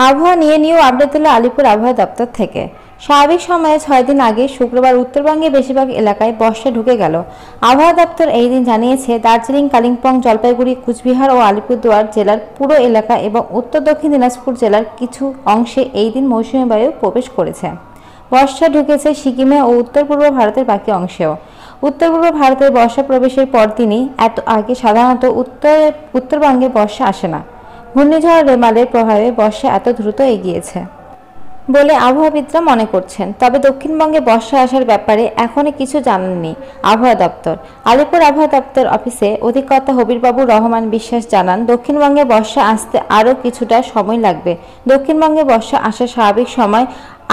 আবহাওয়া নিয়ে new update দিল আলিপুর আবহাওয়া দপ্তর থেকে। স্বাভাবিক সময়ে 6 দিন আগে শুক্রবার উত্তরবঙ্গের বেশিরভাগ এলাকায় বর্ষা ঢুকে গেল। আবহাওয়া দপ্তর এই দিন জানিয়েছে, দার্জিলিং, কালিম্পং, জলপাইগুড়ি, কুচবিহার ও আলিপুরদুয়ার জেলার পুরো এলাকা এবং উত্তর দক্ষিণ দিনাজপুর জেলার কিছু অংশে এই দিন মৌসুমী বায়ু প্রবেশ করেছে। বর্ষা ঢুকেছে সিকিমে ও উত্তর পূর্ব ভারতের বাকি অংশেও। উত্তর পূর্ব ভারতের বর্ষা প্রবেশের পরদিনই এত আগে সাধারণত উত্তরবঙ্গে বর্ষা আসে না। ঘূর্ণিঝড় রেমালের প্রভাবে বর্ষা এত দ্রুত এগিয়েছে বলে আবহাওয়াবিদরা মনে করছেন। তবে দক্ষিণবঙ্গে বর্ষা আসার ব্যাপারে এখনও কিছু জানাননি আবহাওয়া দপ্তর। আলিপুর আবহাওয়া দপ্তর অফিসে অধিকর্তা হবিরবাবু রহমান বিশ্বাস জানান, দক্ষিণবঙ্গে বর্ষা আসতে আরও কিছুটা সময় লাগবে। দক্ষিণবঙ্গে বর্ষা আসার স্বাভাবিক সময়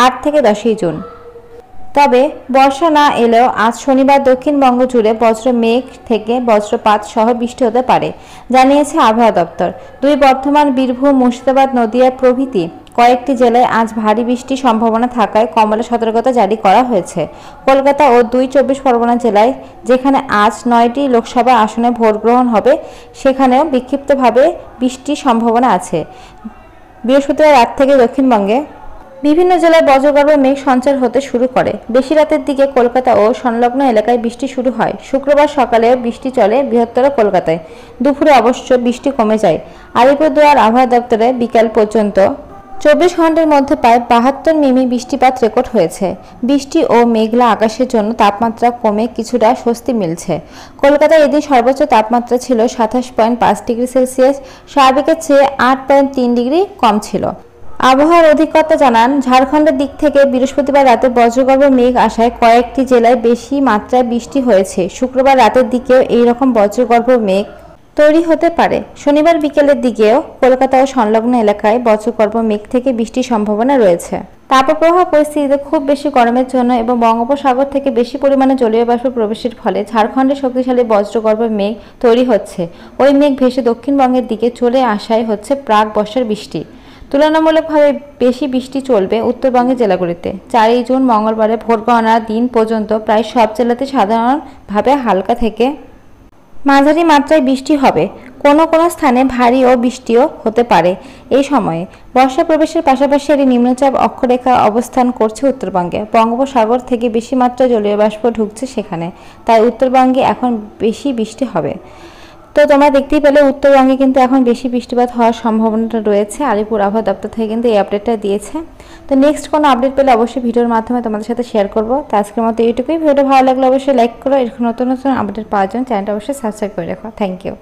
8 থেকে 10ই জুন। তবে বর্ষা না এলেও আজ শনিবার দক্ষিণবঙ্গ জুড়ে বজ্র মেঘ থেকে বজ্রপাত সহ বৃষ্টি হতে পারে, জানিয়েছে আবহাওয়া দপ্তর। বর্ধমান, বীরভূম, মুর্শিদাবাদ, নদিয়া প্রভৃতি কয়েকটি জেলায় আজ ভারী বৃষ্টির সম্ভাবনা থাকায় কমলা সতর্কতা জারি করা হয়েছে। কলকাতা ও 24 পরগনা জেলায়, যেখানে আজ 9টি লোকসভা আসনে ভোট গ্রহণ হবে, সেখানেও বিক্ষিপ্তভাবে বৃষ্টির সম্ভাবনা আছে। বৃহস্পতিবার রাত থেকে দক্ষিণবঙ্গে বিভিন্ন জেলায় বজ্রগর্ভ মেঘ সঞ্চার হতে শুরু করে। বেশি রাতের দিকে কলকাতা ও সংলগ্ন এলাকায় বৃষ্টি শুরু হয়। শুক্রবার সকালেও বৃষ্টি চলে বৃহত্তর কলকাতায়। দুপুরে অবশ্য বৃষ্টি কমে যায়। আলিপুরদুয়ার আবহাওয়া দপ্তরে বিকাল পর্যন্ত 24 ঘন্টার মধ্যে প্রায় 72 মিমি বৃষ্টিপাত রেকর্ড হয়েছে। বৃষ্টি ও মেঘলা আকাশের জন্য তাপমাত্রা কমে কিছুটা স্বস্তি মিলছে। কলকাতায় এদিন সর্বোচ্চ তাপমাত্রা ছিল 27.5 ডিগ্রি সেলসিয়াস, স্বাভাবিকের চেয়ে 8.3 ডিগ্রি কম ছিল। আবহাওয়ার অধিকর্তা জানান, ঝাড়খণ্ডের দিক থেকে বৃহস্পতিবার রাতে বজ্রগর্ভ মেঘ আসায় কয়েকটি জেলায় বেশি মাত্রায় বৃষ্টি হয়েছে। শুক্রবার রাতের দিকেও এই রকম বজ্রগর্ভ মেঘ তৈরি হতে পারে। শনিবার বিকেলের দিকেও কলকাতা ও সংলগ্ন এলাকায় বজ্রগর্ভ মেঘ থেকে বৃষ্টির সম্ভাবনা রয়েছে। তাপপ্রবাহ পরিস্থিতিতে খুব বেশি গরমের জন্য এবং বঙ্গোপসাগর থেকে বেশি পরিমাণে জলীয় বাষ্প প্রবেশের ফলে ঝাড়খণ্ডে শক্তিশালী বজ্রগর্ভ মেঘ তৈরি হচ্ছে। ওই মেঘ ভেসে দক্ষিণবঙ্গের দিকে চলে আসায় হচ্ছে প্রাক বর্ষার বৃষ্টি। তুলনামূলকভাবে বেশি বৃষ্টি চলবে উত্তরবঙ্গের জেলাগুলিতে। 4ই জুন মঙ্গলবারে ভোট গণনার দিন পর্যন্ত প্রায় সব জেলাতে সাধারণভাবে হালকা থেকে মাঝারি মাত্রায় বৃষ্টি হবে। কোনো কোনো স্থানে ভারী ও বৃষ্টিও হতে পারে। এই সময়ে বর্ষা প্রবেশের পাশাপাশি একটি নিম্নচাপ অক্ষরেখা অবস্থান করছে উত্তরবঙ্গে। বঙ্গোপসাগর থেকে বেশি মাত্রায় জলীয় বাষ্প ঢুকছে সেখানে, তাই উত্তরবঙ্গে এখন বেশি বৃষ্টি হবে। তো তোমরা দেখতেই পেলে উত্তরবঙ্গে কিন্তু এখন বেশি বৃষ্টিপাত হওয়ার সম্ভাবনাটা রয়েছে। আলিপুর আবহাওয়া দপ্তর থেকে কিন্তু এই আপডেটটা দিয়েছে। তো নেক্সট কোনো আপডেট পেলে অবশ্যই ভিডিওর মাধ্যমে তোমাদের সাথে শেয়ার করবো। তো আজকের মতো এইটুকুই। ভিডিওটা ভালো লাগলে অবশ্যই লাইক করো। এরকম নতুন নতুন আপডেট পাওয়ার জন্য চ্যানেলটা অবশ্যই সাবস্ক্রাইব করে রাখো। Thank you.